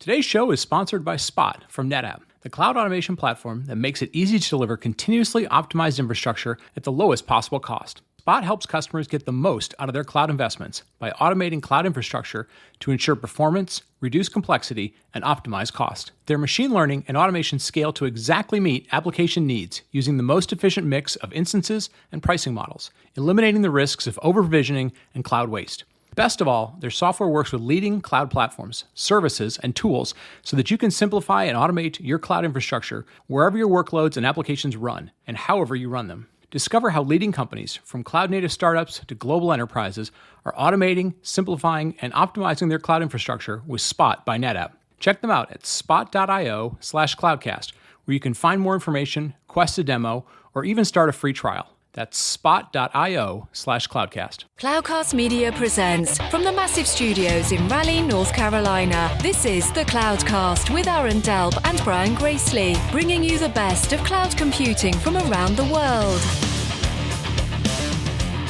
Today's show is sponsored by Spot from NetApp, the cloud automation platform that makes it easy to deliver continuously optimized infrastructure at the lowest possible cost. Spot helps customers get the most out of their cloud investments by automating cloud infrastructure to ensure performance, reduce complexity, and optimize cost. Their machine learning and automation scale to exactly meet application needs using the most efficient mix of instances and pricing models, eliminating the risks of over-provisioning and cloud waste. Best of all, their software works with leading cloud platforms, services, and tools so that you can simplify and automate your cloud infrastructure wherever your workloads and applications run and however you run them. Discover how leading companies, from cloud-native startups to global enterprises, are automating, simplifying, and optimizing their cloud infrastructure with Spot by NetApp. Check them out at spot.io/cloudcast, where you can find more information, quest a demo, or even start a free trial. That's spot.io/cloudcast. Cloudcast Media presents from the massive studios in Raleigh, North Carolina. This is the Cloudcast with Aaron Delp and Brian Gracely, bringing you the best of cloud computing from around the world.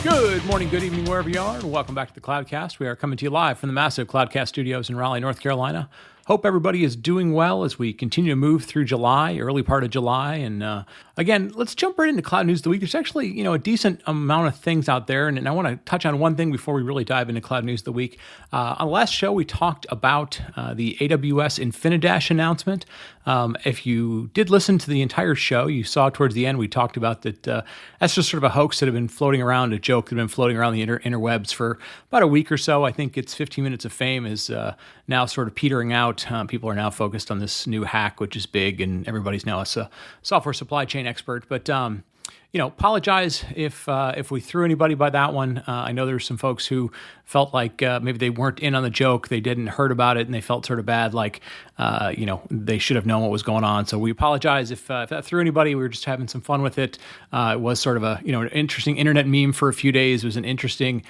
Good morning, good evening, wherever you are, and welcome back to the Cloudcast. We are coming to you live from the massive Cloudcast studios in Raleigh, North Carolina. Hope everybody is doing well as we continue to move through July, early part of July. And again, let's jump right into Cloud News of the Week. There's actually, a decent amount of things out there. And I want to touch on one thing before we really dive into Cloud News of the Week. On the last show, we talked about the AWS InfiniDash announcement. If you did listen to the entire show, you saw towards the end, we talked about that that's just sort of a hoax that had been floating around, a joke that had been floating around the interwebs for about a week or so. I think it's 15 minutes of fame is now sort of petering out. People are now focused on this new hack, which is big, and everybody's now a software supply chain expert. But apologize if we threw anybody by that one. I know there's some folks who felt like maybe they weren't in on the joke, they didn't heard about it, and they felt sort of bad, like they should have known what was going on. So we apologize if that threw anybody. We were just having some fun with it. It was sort of an interesting internet meme for a few days. It was an interesting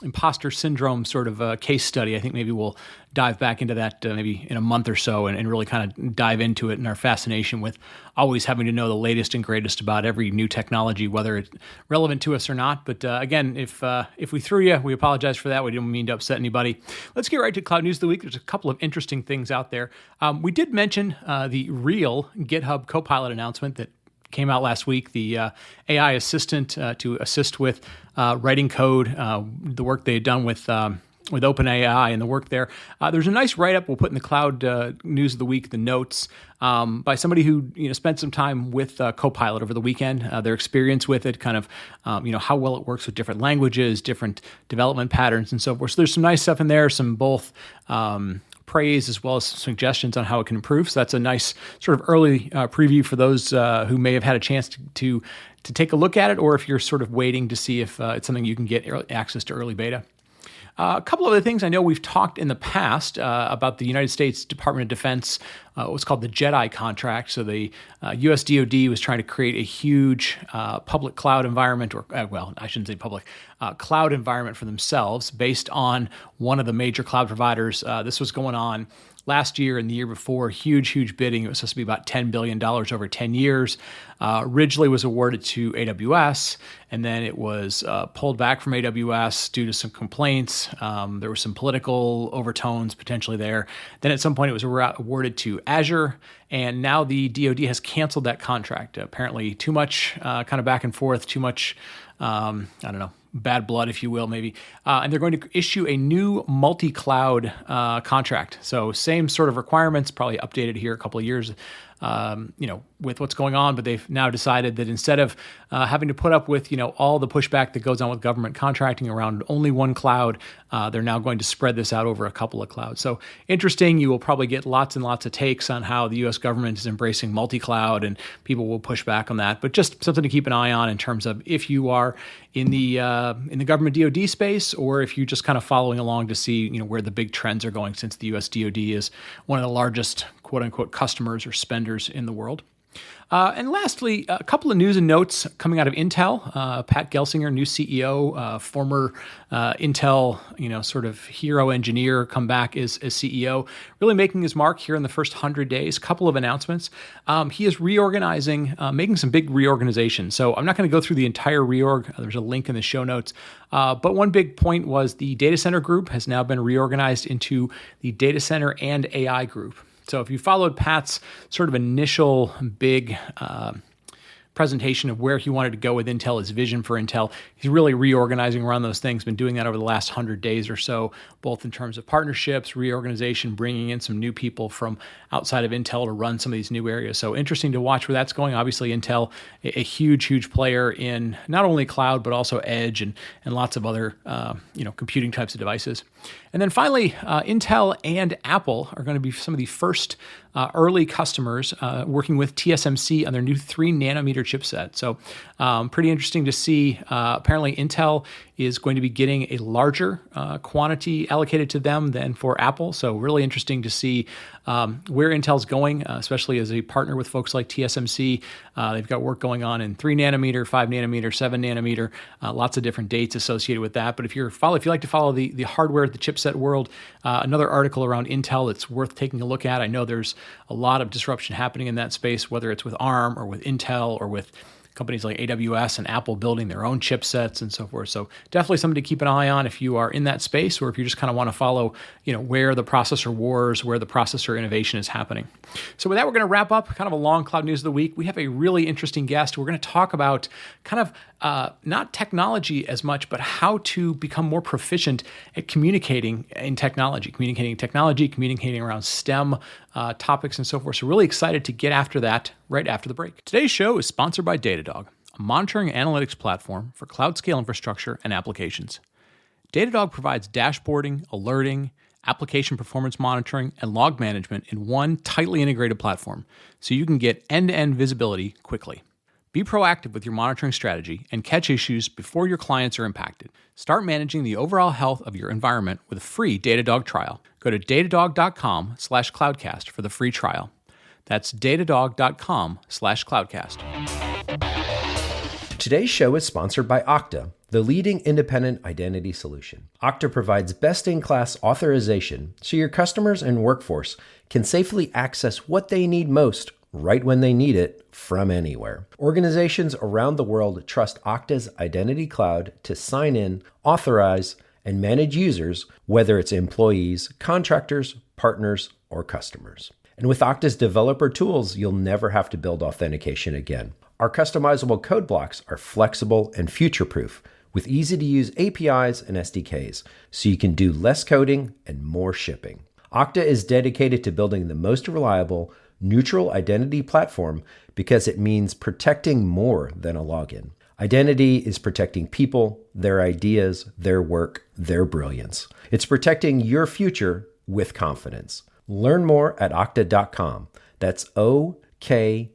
imposter syndrome sort of case study. I think maybe we'll dive back into that maybe in a month or so and really kind of dive into it and our fascination with always having to know the latest and greatest about every new technology, whether it's relevant to us or not. But again, if we threw you, we apologize for that. We didn't mean to upset anybody. Let's get right to Cloud News of the Week. There's a couple of interesting things out there. We did mention the real GitHub Copilot announcement that came out last week, the AI assistant to assist with writing code, the work they had done with OpenAI and the work there. There's a nice write-up we'll put in the Cloud News of the Week, the notes, by somebody who spent some time with Copilot over the weekend, their experience with it, kind of how well it works with different languages, different development patterns, and so forth. So there's some nice stuff in there, some both praise as well as suggestions on how it can improve. So that's a nice sort of early preview for those who may have had a chance to take a look at it, or if you're sort of waiting to see if it's something you can get access to early beta. A couple of other things. I know we've talked in the past about the United States Department of Defense, what's called the JEDI contract. So the US DoD was trying to create a huge public cloud environment, or I shouldn't say public, cloud environment for themselves based on one of the major cloud providers. This was going on last year and the year before, huge bidding. It was supposed to be about $10 billion over 10 years. Originally was awarded to AWS, and then it was pulled back from AWS due to some complaints. There were some political overtones potentially there. Then at some point it was awarded to Azure, and now the DoD has canceled that contract. Apparently too much kind of back and forth, too much, bad blood, if you will, maybe. And they're going to issue a new multi-cloud contract. So same sort of requirements, probably updated here a couple of years, with what's going on, but they've now decided that instead of having to put up with, all the pushback that goes on with government contracting around only one cloud, they're now going to spread this out over a couple of clouds. So interesting. You will probably get lots and lots of takes on how the U.S. government is embracing multi-cloud, and people will push back on that. But just something to keep an eye on in terms of if you are in the government DoD space, or if you're just kind of following along to see, where the big trends are going, since the U.S. DoD is one of the largest quote unquote customers or spenders in the world. And lastly, a couple of news and notes coming out of Intel. Pat Gelsinger, new CEO, former Intel, sort of hero engineer, come back as CEO, really making his mark here in the first 100 days. Couple of announcements. He is reorganizing, making some big reorganization. So I'm not going to go through the entire reorg. There's a link in the show notes. But one big point was the data center group has now been reorganized into the data center and AI group. So if you followed Pat's sort of initial big presentation of where he wanted to go with Intel, his vision for Intel, he's really reorganizing around those things, been doing that over the last 100 days or so, both in terms of partnerships, reorganization, bringing in some new people from outside of Intel to run some of these new areas. So interesting to watch where that's going. Obviously, Intel, a huge player in not only cloud, but also edge and lots of other computing types of devices. And then finally, Intel and Apple are going to be some of the first early customers working with TSMC on their new 3-nanometer chipset. So pretty interesting to see. Apparently, Intel is going to be getting a larger quantity allocated to them than for Apple. So really interesting to see where Intel's going, especially as a partner with folks like TSMC. They've got work going on in 3-nanometer, 5-nanometer, 7-nanometer, lots of different dates associated with that. But if you like to follow the hardware, the chipset world, another article around Intel that's worth taking a look at. I know there's a lot of disruption happening in that space, whether it's with ARM or with Intel or with companies like AWS and Apple building their own chipsets and so forth. So definitely something to keep an eye on if you are in that space, or if you just kind of want to follow, where the processor wars, where the processor innovation is happening. So with that, we're going to wrap up kind of a long cloud news of the week. We have a really interesting guest. We're going to talk about kind of not technology as much, but how to become more proficient at communicating in technology, communicating around STEM topics and so forth. So really excited to get after that right after the break. Today's show is sponsored by Datadog, a monitoring and analytics platform for cloud scale infrastructure and applications. Datadog provides dashboarding, alerting, application performance monitoring, and log management in one tightly integrated platform, so you can get end-to-end visibility quickly. Be proactive with your monitoring strategy and catch issues before your clients are impacted. Start managing the overall health of your environment with a free Datadog trial. Go to datadog.com/cloudcast for the free trial. That's datadog.com/cloudcast. Today's show is sponsored by Okta, the leading independent identity solution. Okta provides best-in-class authorization so your customers and workforce can safely access what they need most right when they need it from anywhere. Organizations around the world trust Okta's Identity Cloud to sign in, authorize, and manage users, whether it's employees, contractors, partners, or customers. And with Okta's developer tools, you'll never have to build authentication again. Our customizable code blocks are flexible and future-proof with easy-to-use APIs and SDKs, so you can do less coding and more shipping. Okta is dedicated to building the most reliable, neutral identity platform because it means protecting more than a login. Identity is protecting people, their ideas, their work, their brilliance. It's protecting your future with confidence. Learn more at okta.com. That's OKTA.com.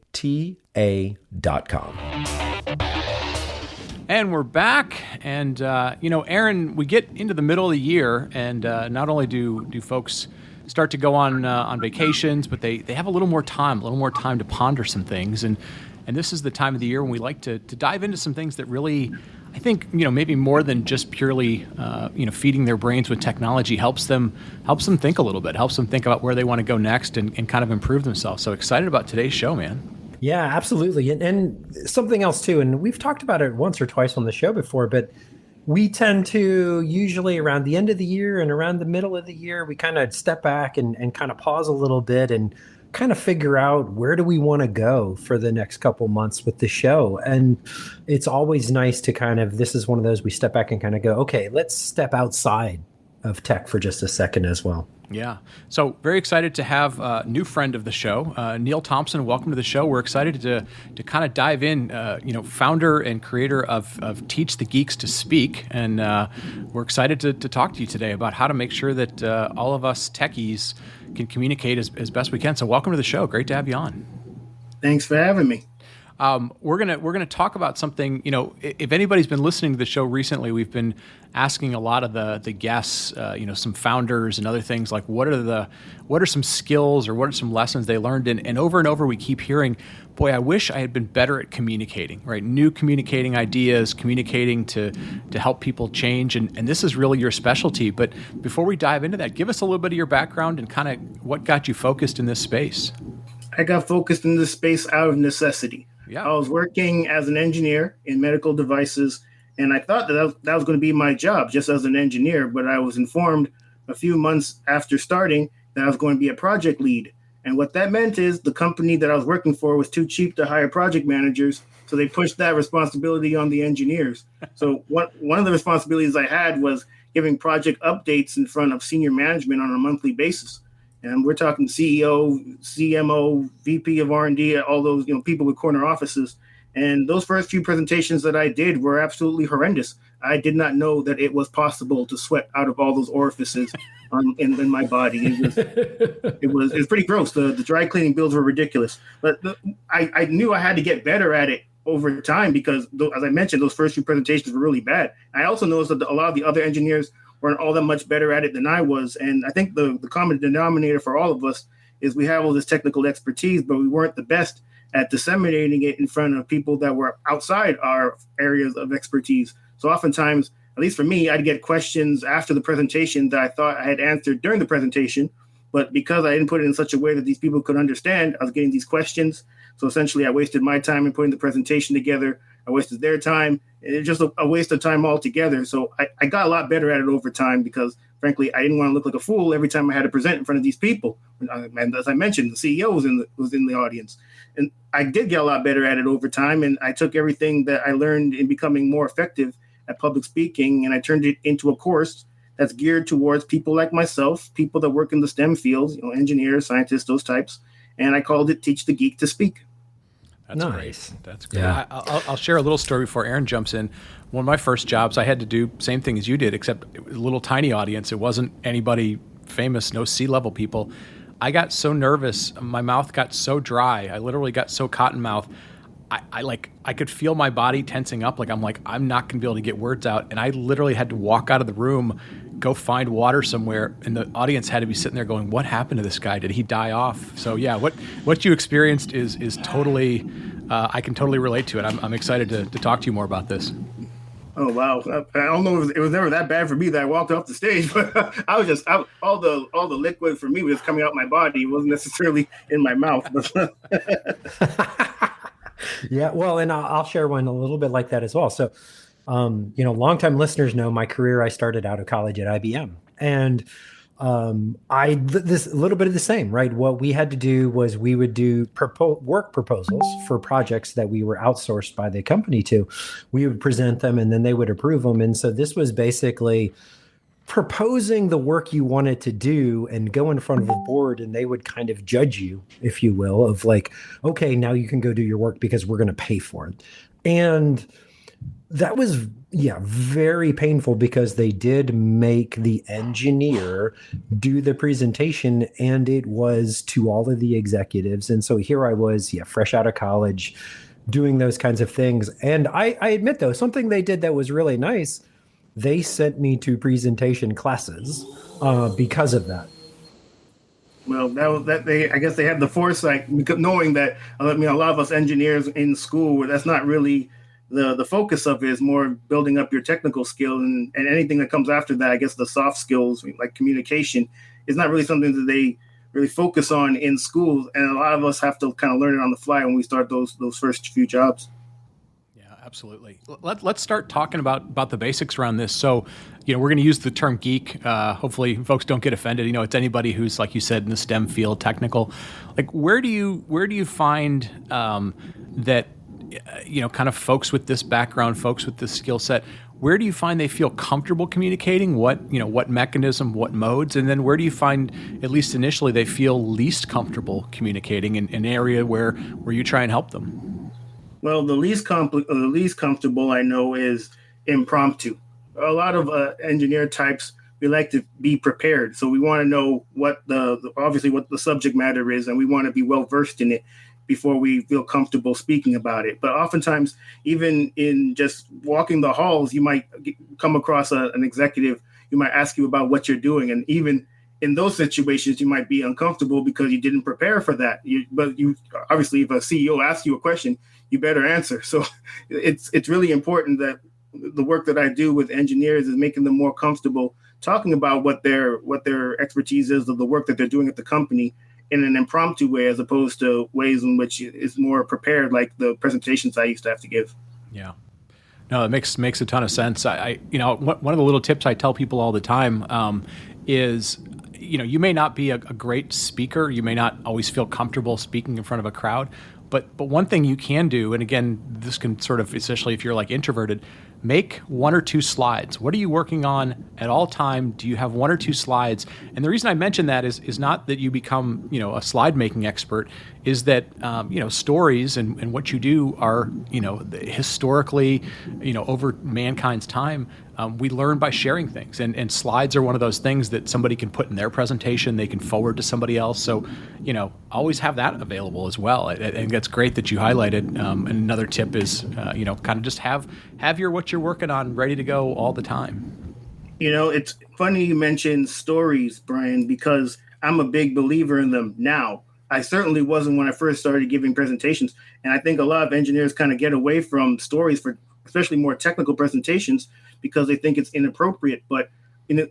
And we're back. And, Aaron, we get into the middle of the year, and not only do folks start to go on vacations, but they have a little more time to ponder some things. And this is the time of the year when we like to dive into some things that really, I think, maybe more than just purely, feeding their brains with technology helps them think a little bit, helps them think about where they want to go next and kind of improve themselves. So excited about today's show, man. Yeah, absolutely. And something else too, and we've talked about it once or twice on the show before, but we tend to usually around the end of the year and around the middle of the year, we kind of step back and kind of pause a little bit and kind of figure out where do we want to go for the next couple months with the show. And it's always nice to this is one of those we step back and kind of go, okay, let's step outside of tech for just a second as well. Yeah. So very excited to have a new friend of the show, Neil Thompson. Welcome to the show. We're excited to kind of dive in, founder and creator of Teach the Geeks to Speak. And we're excited to talk to you today about how to make sure that all of us techies can communicate as best we can. So welcome to the show. Great to have you on. Thanks for having me. We're gonna talk about something. If anybody's been listening to the show recently, we've been asking a lot of the guests, some founders and other things like what are some skills or what are some lessons they learned, and over we keep hearing, boy, I wish I had been better at communicating, right? New communicating ideas, communicating to help people change, and this is really your specialty. But before we dive into that, give us a little bit of your background and kind of what got you focused in this space. I got focused in this space out of necessity. Yeah. I was working as an engineer in medical devices, and I thought that was going to be my job just as an engineer, but I was informed a few months after starting that I was going to be a project lead. And what that meant is the company that I was working for was too cheap to hire project managers, so they pushed that responsibility on the engineers. So one of the responsibilities I had was giving project updates in front of senior management on a monthly basis. And we're talking CEO, CMO, VP of R&D, all those people with corner offices. And those first few presentations that I did were absolutely horrendous. I did not know that it was possible to sweat out of all those orifices in my body. It was pretty gross. The dry cleaning bills were ridiculous. But I knew I had to get better at it over time because, as I mentioned, those first few presentations were really bad. I also noticed that a lot of the other engineers weren't all that much better at it than I was. And I think the common denominator for all of us is we have all this technical expertise, but we weren't the best at disseminating it in front of people that were outside our areas of expertise. So oftentimes, at least for me, I'd get questions after the presentation that I thought I had answered during the presentation, but because I didn't put it in such a way that these people could understand, I was getting these questions. So essentially, I wasted my time in putting the presentation together. I wasted their time. It's just a waste of time altogether. So I got a lot better at it over time because, frankly, I didn't want to look like a fool every time I had to present in front of these people. And as I mentioned, the CEO was in the audience. And I did get a lot better at it over time. And I took everything that I learned in becoming more effective at public speaking, and I turned it into a course that's geared towards people like myself, people that work in the STEM fields, engineers, scientists, those types. And I called it Teach the Geek to Speak. That's nice. Great. That's great. Yeah. I'll share a little story before Aaron jumps in. One of my first jobs, I had to do same thing as you did, except it was a little tiny audience. It wasn't anybody famous, no C-level people. I got so nervous. My mouth got so dry. I literally got so cotton mouth. I could feel my body tensing up. I'm not going to be able to get words out. And I literally had to walk out of the room, go find water somewhere. And the audience had to be sitting there going, what happened to this guy? Did he die off? So yeah, what you experienced is totally, I can totally relate to it. I'm excited to talk to you more about this. Oh, wow. I don't know if it was never that bad for me that I walked off the stage, but all the liquid for me was coming out my body. It wasn't necessarily in my mouth. Yeah, well, and I'll share one a little bit like that as well. So, longtime listeners know my career. I started out of college at IBM, and this a little bit of the same, right? What we had to do was we would do work proposals for projects that we were outsourced by the company to. We would present them, and then they would approve them. And so this was basically proposing the work you wanted to do and go in front of a board, and they would kind of judge you, if you will, of okay, now you can go do your work because we're going to pay for it. And that was, very painful because they did make the engineer do the presentation, and it was to all of the executives. And so here I was, fresh out of college, doing those kinds of things. And I admit, though, something they did that was really nice, they sent me to presentation classes because of that. Well, I guess they had the foresight, knowing that a lot of us engineers in school, that's not really the focus of it. Is more building up your technical skill, and anything that comes after that, I guess the soft skills like communication, is not really something that they really focus on in schools. And a lot of us have to kind of learn it on the fly when we start those first few jobs. Absolutely. Let's start talking about the basics around this. So, we're going to use the term geek. Hopefully folks don't get offended. It's anybody who's, like you said, in the STEM field, technical. Where do you find that, kind of folks with this background, folks with this skill set, where do you find they feel comfortable communicating? What mechanism, what modes? And then where do you find, at least initially, they feel least comfortable communicating in an area where you try and help them? Well, the least comfortable I know is impromptu. A lot of engineer types, we like to be prepared. So we want to know what obviously what the subject matter is, and we want to be well versed in it. before we feel comfortable speaking about it. But oftentimes, even in just walking the halls, you might come across an executive. You might ask you about what you're doing, and even in those situations, you might be uncomfortable because you didn't prepare for that. But you obviously, if a CEO asks you a question, you better answer. So it's really important that the work that I do with engineers is making them more comfortable talking about what their expertise is of the work that they're doing at the company in an impromptu way, as opposed to ways in which it's more prepared, like the presentations I used to have to give. Yeah. No, it makes a ton of sense. I one of the little tips I tell people all the time is, you may not be a great speaker. You may not always feel comfortable speaking in front of a crowd, but one thing you can do, and again, this can sort of, especially if you're like introverted, make 1 or 2 slides. What are you working on at all time? Do you have 1 or 2 slides? And the reason I mention that is not that you become, a slide making expert, is that, stories and what you do are, historically, over mankind's time, we learn by sharing things, and slides are one of those things that somebody can put in their presentation, they can forward to somebody else. So, always have that available as well. I think that's great that you highlighted. And another tip is, kind of just have what you're working on ready to go all the time. It's funny you mentioned stories, Brian, because I'm a big believer in them now. I certainly wasn't when I first started giving presentations. And I think a lot of engineers kind of get away from stories for especially more technical presentations because they think it's inappropriate. But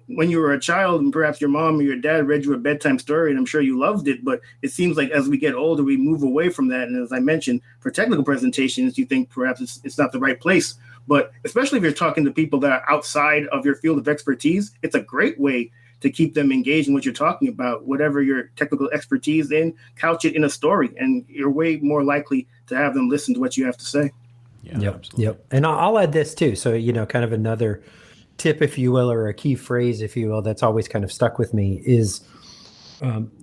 when you were a child and perhaps your mom or your dad read you a bedtime story, and I'm sure you loved it, but it seems like as we get older, we move away from that. And as I mentioned, for technical presentations, you think perhaps it's not the right place. But especially if you're talking to people that are outside of your field of expertise, it's a great way to keep them engaged in what you're talking about. Whatever your technical expertise in, couch it in a story, and you're way more likely to have them listen to what you have to say. Yeah, yep, absolutely. yep. And I'll add this too. So, kind of another tip, if you will, or a key phrase, if you will, that's always kind of stuck with me is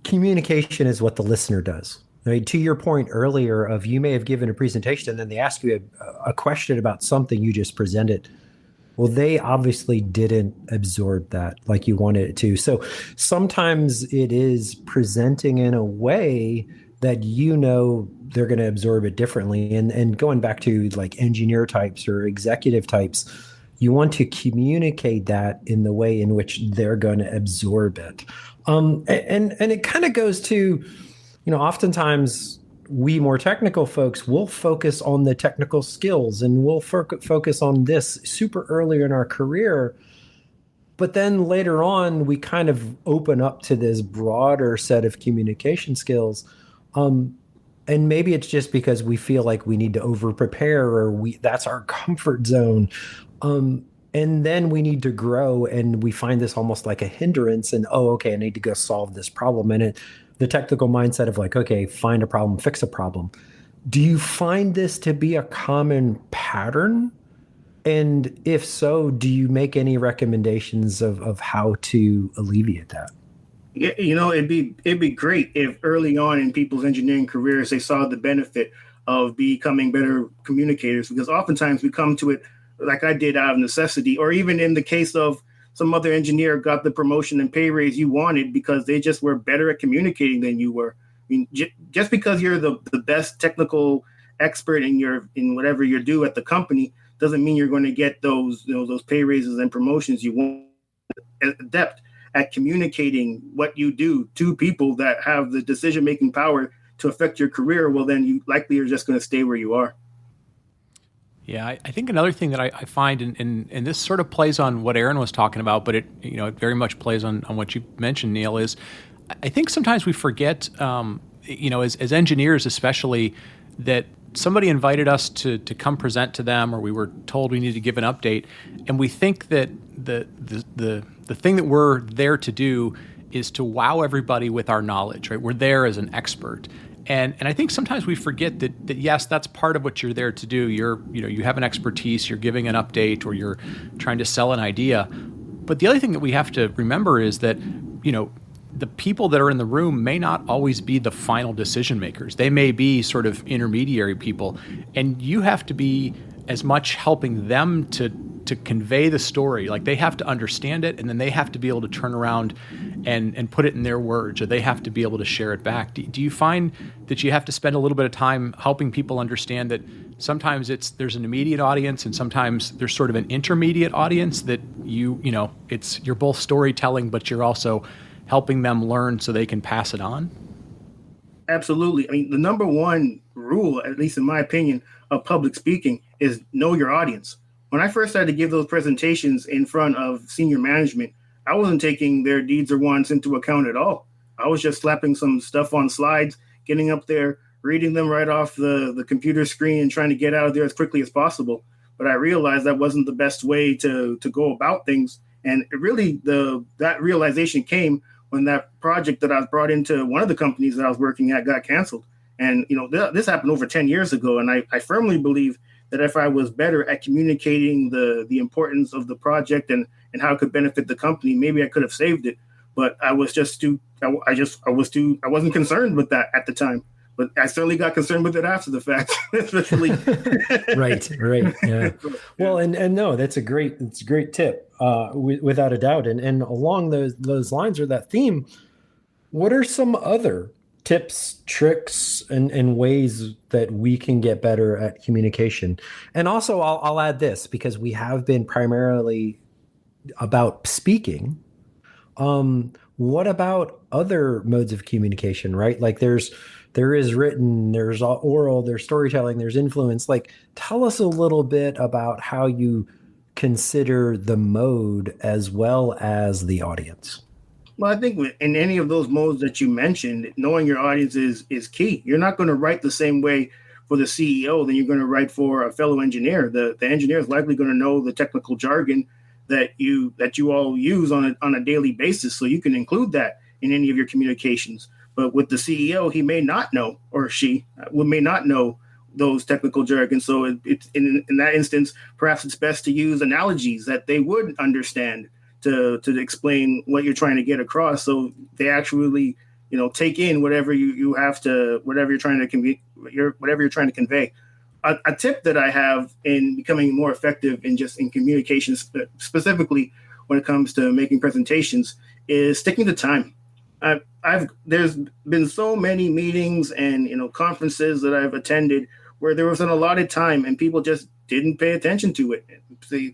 communication is what the listener does. Right? To your point earlier of you may have given a presentation and then they ask you a question about something you just presented. Well, they obviously didn't absorb that like you wanted it to. So sometimes it is presenting in a way that they're going to absorb it differently. And going back to like engineer types or executive types, you want to communicate that in the way in which they're going to absorb it. And it kind of goes to, oftentimes we more technical folks will focus on the technical skills and we'll focus on this super early in our career. But then later on, we kind of open up to this broader set of communication skills. And maybe it's just because we feel like we need to over prepare or that's our comfort zone. And then we need to grow and we find this almost like a hindrance and, okay, I need to go solve this problem. And the technical mindset of like, okay, find a problem, fix a problem. Do you find this to be a common pattern? And if so, do you make any recommendations of how to alleviate that? Yeah, it'd be great if early on in people's engineering careers, they saw the benefit of becoming better communicators, because oftentimes we come to it like I did out of necessity, or even in the case of some other engineer got the promotion and pay raise you wanted because they just were better at communicating than you were. I mean, just because you're the best technical expert in whatever you do at the company doesn't mean you're going to get those pay raises and promotions you want. Adept at communicating what you do to people that have the decision-making power to affect your career, well, then you likely are just going to stay where you are. Yeah, I think another thing that I find, and this sort of plays on what Aaron was talking about, but it very much plays on what you mentioned, Neil, is I think sometimes we forget, as engineers especially, that somebody invited us to come present to them, or we were told we needed to give an update, and we think that the thing that we're there to do is to wow everybody with our knowledge, right? We're there as an expert. And I think sometimes we forget that yes, that's part of what you're there to do. You have an expertise, you're giving an update, or you're trying to sell an idea. But the other thing that we have to remember is that, the people that are in the room may not always be the final decision makers. They may be sort of intermediary people, and you have to be as much helping them to convey the story. Like they have to understand it, and then they have to be able to turn around and put it in their words, or they have to be able to share it back. Do you find that you have to spend a little bit of time helping people understand that sometimes there's an immediate audience, and sometimes there's sort of an intermediate audience that you're both storytelling, but you're also helping them learn so they can pass it on? Absolutely. I mean, the number one rule, at least in my opinion, of public speaking is know your audience. When I first started to give those presentations in front of senior management, I wasn't taking their needs or wants into account at all. I was just slapping some stuff on slides, getting up there, reading them right off the computer screen and trying to get out of there as quickly as possible. But I realized that wasn't the best way to go about things. And it really, that realization came when that project that I was brought into one of the companies that I was working at got canceled. And, this happened over 10 years ago. And I firmly believe that if I was better at communicating the importance of the project and how it could benefit the company, maybe I could have saved it. But I was just I wasn't concerned with that at the time. But I certainly got concerned with it after the fact, especially. Right. Yeah. Well, and no, it's a great tip, without a doubt. And along those lines or that theme, what are some other tips, tricks, and ways that we can get better at communication? And also, I'll add this, because we have been primarily about speaking. What about other modes of communication, right? Like there is written, there's oral, there's storytelling, there's influence. Like, tell us a little bit about how you consider the mode as well as the audience. Well, I think in any of those modes that you mentioned, knowing your audience is key. You're not going to write the same way for the CEO than you're going to write for a fellow engineer. The engineer is likely going to know the technical jargon that you all use on a daily basis, so you can include that in any of your communications. But with the CEO, he may not know, or she may not know those technical jargon. So it's in that instance, perhaps it's best to use analogies that they would understand to explain what you're trying to get across. So they actually, take in whatever whatever you're trying to convey. A tip that I have in becoming more effective in communication, specifically when it comes to making presentations, is sticking to time. There's been so many meetings and conferences that I've attended where there was an allotted time and people just didn't pay attention to it.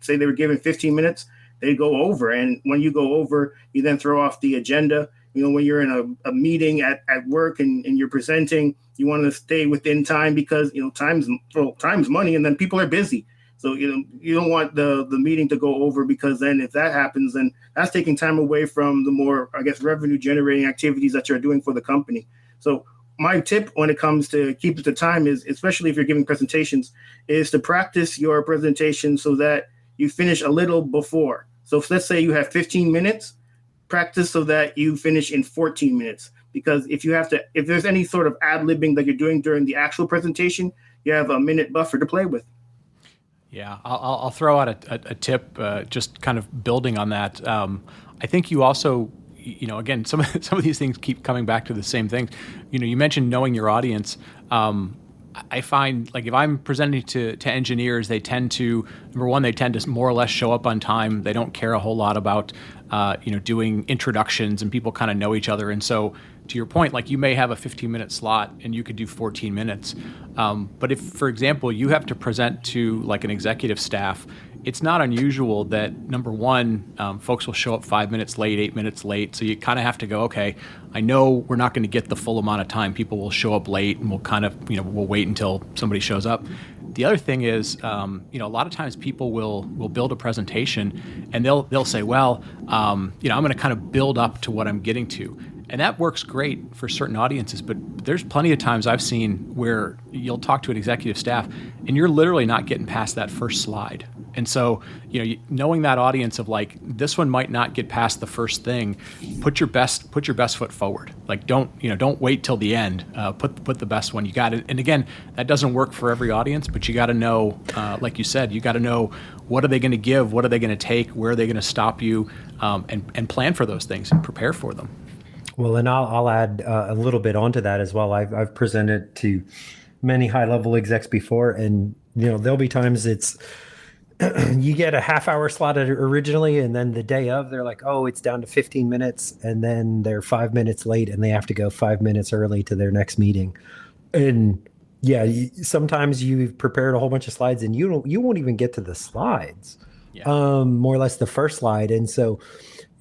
Say they were given 15 minutes, they go over, and when you go over, you then throw off the agenda. When you're in a meeting at work and you're presenting, you want to stay within time because time's money, and then people are busy. So you don't want the meeting to go over, because then if that happens, then that's taking time away from the more, revenue generating activities that you're doing for the company. So my tip when it comes to keeping the time is, especially if you're giving presentations, is to practice your presentation so that you finish a little before. So let's say you have 15 minutes, practice so that you finish in 14 minutes. Because if there's any sort of ad-libbing that you're doing during the actual presentation, you have a minute buffer to play with. Yeah, I'll throw out a tip, just kind of building on that. I think you also, again, some of these things keep coming back to the same thing. You mentioned knowing your audience. I find, like, if I'm presenting to engineers, they tend to, number one, they tend to more or less show up on time. They don't care a whole lot about, doing introductions, and people kind of know each other. And so, to your point, like, you may have a 15-minute slot and you could do 14 minutes. But if, for example, you have to present to like an executive staff, it's not unusual that, number one, folks will show up 5 minutes late, 8 minutes late. So you kind of have to go, okay, I know we're not going to get the full amount of time. People will show up late, and we'll kind of, we'll wait until somebody shows up. The other thing is, a lot of times people will build a presentation and they'll say, well, I'm going to kind of build up to what I'm getting to. And that works great for certain audiences, but there's plenty of times I've seen where you'll talk to an executive staff and you're literally not getting past that first slide. And so, knowing that audience of, like, this one might not get past the first thing, put your best foot forward. Like, don't wait till the end. Put the best one. You got it. And again, that doesn't work for every audience, but you got to know, like you said, you got to know, what are they going to give? What are they going to take? Where are they going to stop you? And plan for those things and prepare for them. Well, and I'll add a little bit onto that as well. I've presented to many high-level execs before, and There'll be times it's you get a half-hour slot originally, and then the day of, they're like, oh, it's down to 15 minutes, and then they're 5 minutes late, and they have to go 5 minutes early to their next meeting. And yeah, sometimes you've prepared a whole bunch of slides, and you won't even get to the slides, more or less the first slide. And so,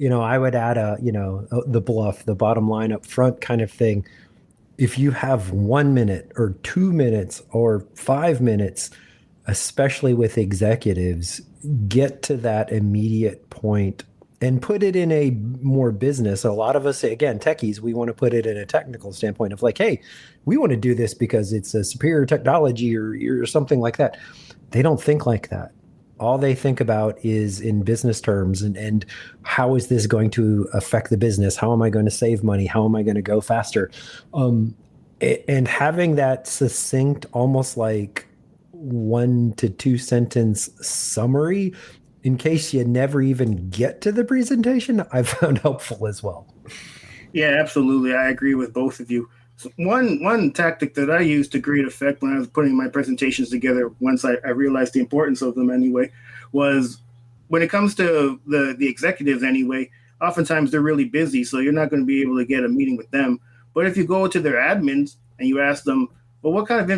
I would add the bluff, the bottom line up front kind of thing. If you have 1 minute or 2 minutes or 5 minutes, especially with executives, get to that immediate point and put it in a more business. A lot of us, again, techies, we want to put it in a technical standpoint of like, hey, we want to do this because it's a superior technology or something like that. They don't think like that. All they think about is in business terms and how is this going to affect the business? How am I going to save money? How am I going to go faster? And having that succinct, almost like 1 to 2 sentence summary in case you never even get to the presentation, I found helpful as well. Yeah, absolutely. I agree with both of you. So one tactic that I used to great effect when I was putting my presentations together, once I realized the importance of them anyway, was when it comes to the executives anyway, oftentimes they're really busy, so you're not going to be able to get a meeting with them. But if you go to their admins and you ask them, well, what kind of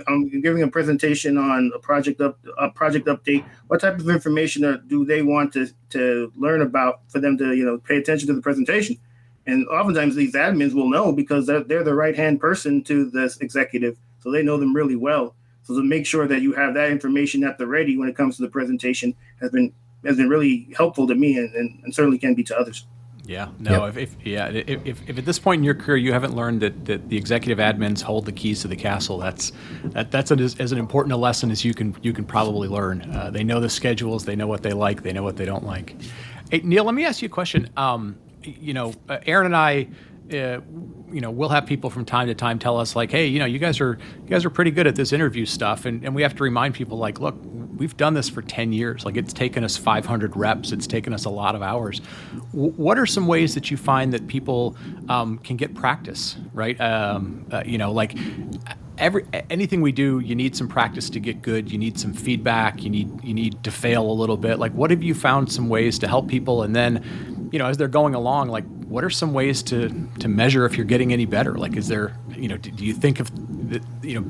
I'm giving a presentation on a project update. What type of information do they want to learn about for them to pay attention to the presentation? And oftentimes these admins will know because they're the right-hand person to this executive, so they know them really well. So to make sure that you have that information at the ready when it comes to the presentation has been really helpful to me and certainly can be to others. Yeah, no. Yep. If at this point in your career you haven't learned that the executive admins hold the keys to the castle, that's as an important a lesson as you can probably learn. They know the schedules, they know what they like, they know what they don't like. Hey, Neil, let me ask you a question. Aaron and I, we'll have people from time to time tell us like, hey, you guys are pretty good at this interview stuff, and we have to remind people like, look, we've done this for 10 years. Like it's taken us 500 reps. It's taken us a lot of hours. What are some ways that you find that people can get practice, right? Anything we do, you need some practice to get good. You need some feedback. You need to fail a little bit. Like, what have you found some ways to help people? And then, as they're going along, like, what are some ways to measure if you're getting any better? Like, is there, do you think of,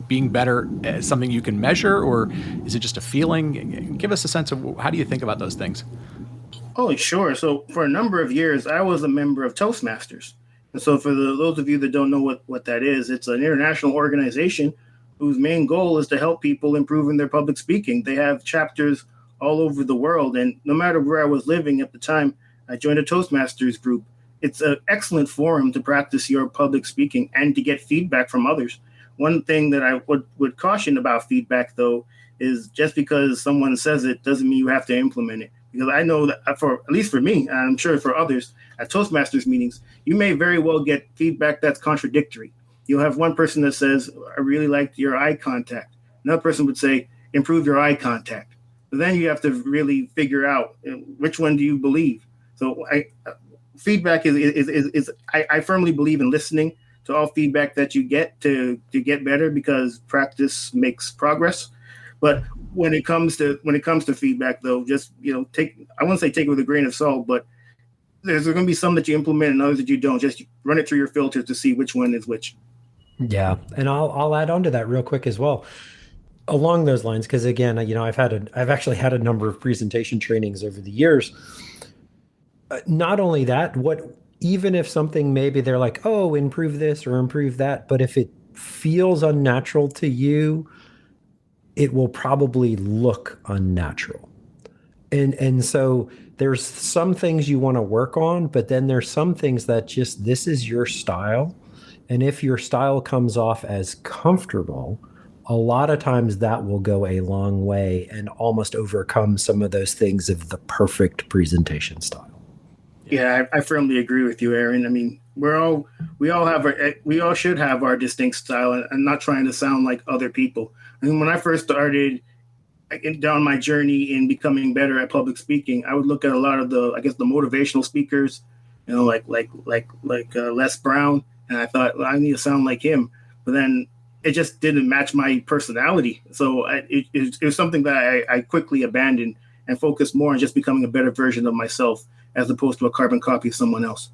being better as something you can measure, or is it just a feeling? Give us a sense of how do you think about those things? Oh, sure. So for a number of years, I was a member of Toastmasters. And so for those of you that don't know what that is, it's an international organization whose main goal is to help people improve in their public speaking. They have chapters all over the world. And no matter where I was living at the time, I joined a Toastmasters group. It's an excellent forum to practice your public speaking and to get feedback from others. One thing that I would caution about feedback, though, is just because someone says it doesn't mean you have to implement it. Because I know that at least for me, and I'm sure for others at Toastmasters meetings, you may very well get feedback that's contradictory. You'll have one person that says, I really liked your eye contact. Another person would say, improve your eye contact. But then you have to really figure out which one do you believe. So feedback is I firmly believe in listening to all feedback that you get to get better, because practice makes progress. But when it comes to feedback, though, just I wouldn't say take it with a grain of salt, but there's going to be some that you implement and others that you don't. Just run it through your filters to see which one is which. Yeah, and I'll add on to that real quick as well, along those lines, because again, I've actually had a number of presentation trainings over the years. Not only that, even if something maybe they're like, oh, improve this or improve that, but if it feels unnatural to you, it will probably look unnatural. And so there's some things you want to work on, but then there's some things that just, this is your style. And if your style comes off as comfortable, a lot of times that will go a long way and almost overcome some of those things of the perfect presentation style. Yeah, I firmly agree with you, Aaron. I mean, we all should have our distinct style, and not trying to sound like other people. I mean, when I first started down my journey in becoming better at public speaking, I would look at a lot of the motivational speakers, like Les Brown, and I thought, well, I need to sound like him. But then it just didn't match my personality. So it was something that I quickly abandoned and focused more on just becoming a better version of myself as opposed to a carbon copy of someone else.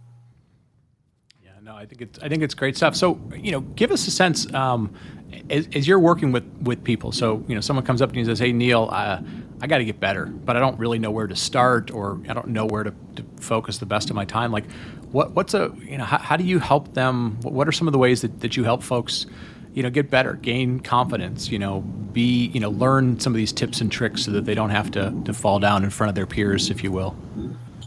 Yeah, no, I think it's great stuff. So, give us a sense, as you're working with people. So, someone comes up to you and says, "Hey, Neil, I got to get better, but I don't really know where to start, or I don't know where to focus the best of my time." Like, how do you help them? What are some of the ways that you help folks, get better, gain confidence, learn some of these tips and tricks so that they don't have to fall down in front of their peers, if you will?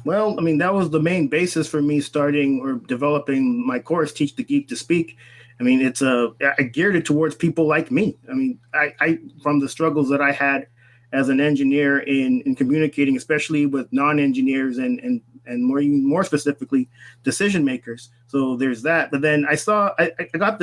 Well, I mean, that was the main basis for me starting or developing my course, Teach the Geek to Speak. I mean, I geared it towards people like me. I mean, I from the struggles that I had as an engineer in communicating, especially with non-engineers and more specifically, decision makers. So there's that. But then I got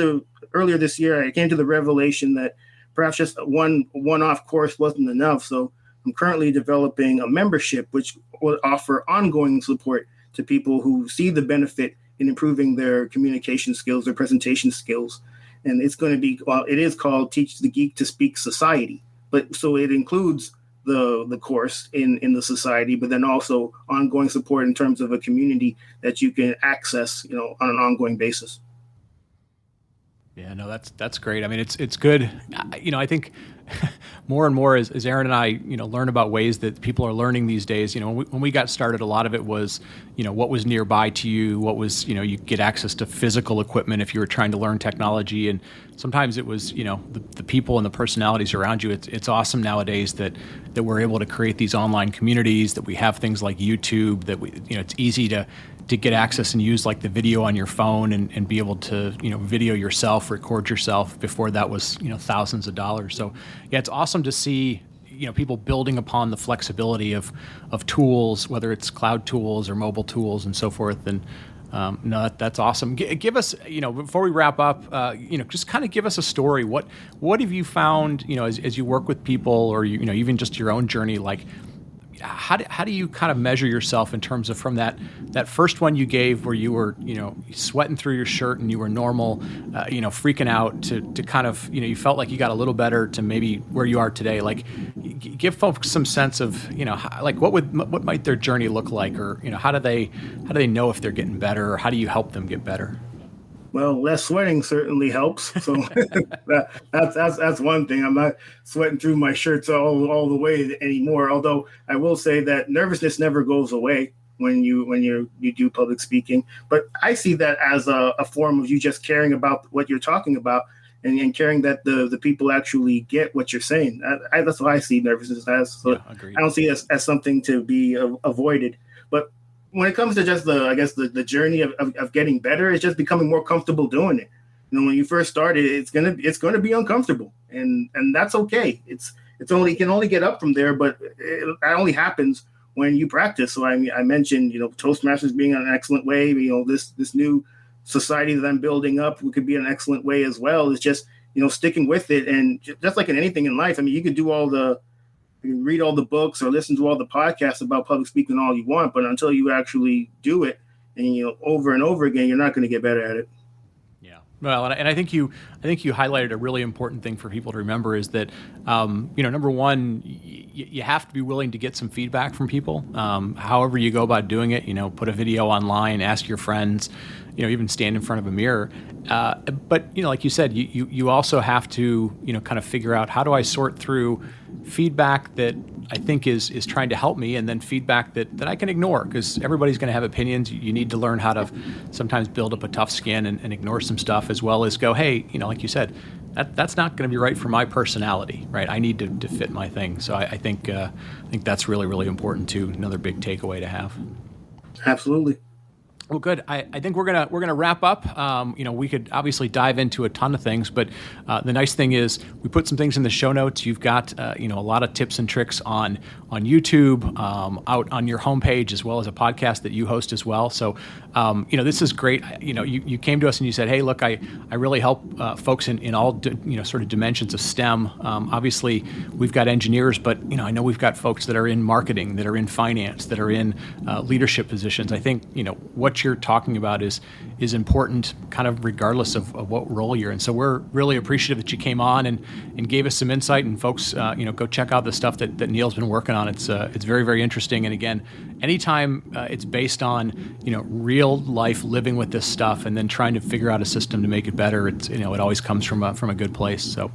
earlier this year, I came to the revelation that perhaps just one-off course wasn't enough. So I'm currently developing a membership which will offer ongoing support to people who see the benefit in improving their communication skills, their presentation skills. And it's going to be, it is called Teach the Geek to Speak Society. But so it includes the course in the society, but then also ongoing support in terms of a community that you can access, on an ongoing basis. Yeah, no, that's great. I mean, it's good. I think more and more as Aaron and I, learn about ways that people are learning these days. When we got started, a lot of it was, what was nearby to you, what was, you get access to physical equipment if you were trying to learn technology, and sometimes it was, the people and the personalities around you. It's awesome nowadays that we're able to create these online communities, that we have things like YouTube, that we, it's easy to get access and use like the video on your phone and be able to, video yourself, record yourself. Before that was, thousands of dollars. So yeah, it's awesome to see, people building upon the flexibility of tools, whether it's cloud tools or mobile tools and so forth. And no, that's awesome. Give us, before we wrap up, just kind of give us a story. What have you found, as you work with people, or even just your own journey, like, how do you kind of measure yourself in terms of from that first one you gave where you were, sweating through your shirt and you were normal, freaking out to kind of, you felt like you got a little better to maybe where you are today? Like, give folks some sense of, like what might their journey look like, or, how do they know if they're getting better, or how do you help them get better? Well, less sweating certainly helps. So that's one thing. I'm not sweating through my shirts all the way anymore. Although I will say that nervousness never goes away when you do public speaking. But I see that as a form of you just caring about what you're talking about and caring that the people actually get what you're saying. That's what I see nervousness as. So yeah, I don't see it as something to be avoided. But when it comes to just the journey of getting better, it's just becoming more comfortable doing it. When you first started, it's gonna be uncomfortable, and that's okay. It can only get up from there, but that only happens when you practice. So I mentioned Toastmasters being an excellent way. This new society that I'm building up could be an excellent way as well. It's just sticking with it, and just like in anything in life, I mean, you can read all the books or listen to all the podcasts about public speaking all you want, but until you actually do it and over and over again, you're not going to get better at it. Yeah. Well, and I think you highlighted a really important thing for people to remember is that, number one, you have to be willing to get some feedback from people. However you go about doing it, put a video online, ask your friends, even stand in front of a mirror. But, like you said, you also have to, kind of figure out, how do I sort through feedback that I think is trying to help me, and then feedback that I can ignore, because everybody's going to have opinions. You need to learn how to sometimes build up a tough skin and ignore some stuff, as well as go, hey, like you said, that's not going to be right for my personality, right? I need to fit my thing. So I think that's really, really important too. Another big takeaway to have. Absolutely. Well, good. I think we're gonna wrap up. We could obviously dive into a ton of things, but the nice thing is we put some things in the show notes. You've got a lot of tips and tricks on YouTube, out on your homepage, as well as a podcast that you host as well. So, this is great. You came to us and you said, hey, look, I really help folks in all, sort of dimensions of STEM. Obviously, we've got engineers, but, I know we've got folks that are in marketing, that are in finance, that are in leadership positions. I think, what you're talking about is important kind of regardless of what role you're in. So we're really appreciative that you came on and gave us some insight, and folks, go check out the stuff that Neil's been working on. It's very, very interesting. And again, anytime it's based on, real life living with this stuff and then trying to figure out a system to make it better, it's, it always comes from a good place. So,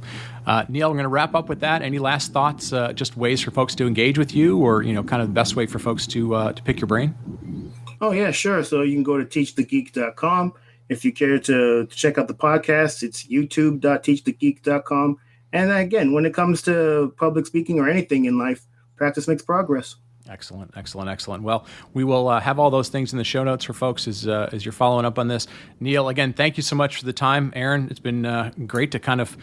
Neil, we're going to wrap up with that. Any last thoughts, just ways for folks to engage with you, or, kind of the best way for folks to pick your brain? Oh, yeah, sure. So you can go to teachthegeek.com. If you care to check out the podcast, it's youtube.teachthegeek.com. And again, when it comes to public speaking or anything in life, practice makes progress. Excellent. Well, we will have all those things in the show notes for folks as you're following up on this. Neil, again, thank you so much for the time. Aaron, it's been great to kind of,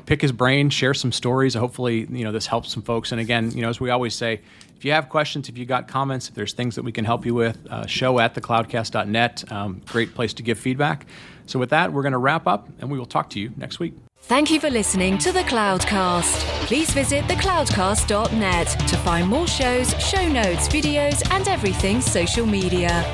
pick his brain, share some stories. Hopefully, this helps some folks. And again, as we always say, if you have questions, if you got comments, if there's things that we can help you with, show@thecloudcast.net. Great place to give feedback. So with that, we're going to wrap up, and we will talk to you next week. Thank you for listening to The Cloudcast. Please visit thecloudcast.net to find more shows, show notes, videos, and everything social media.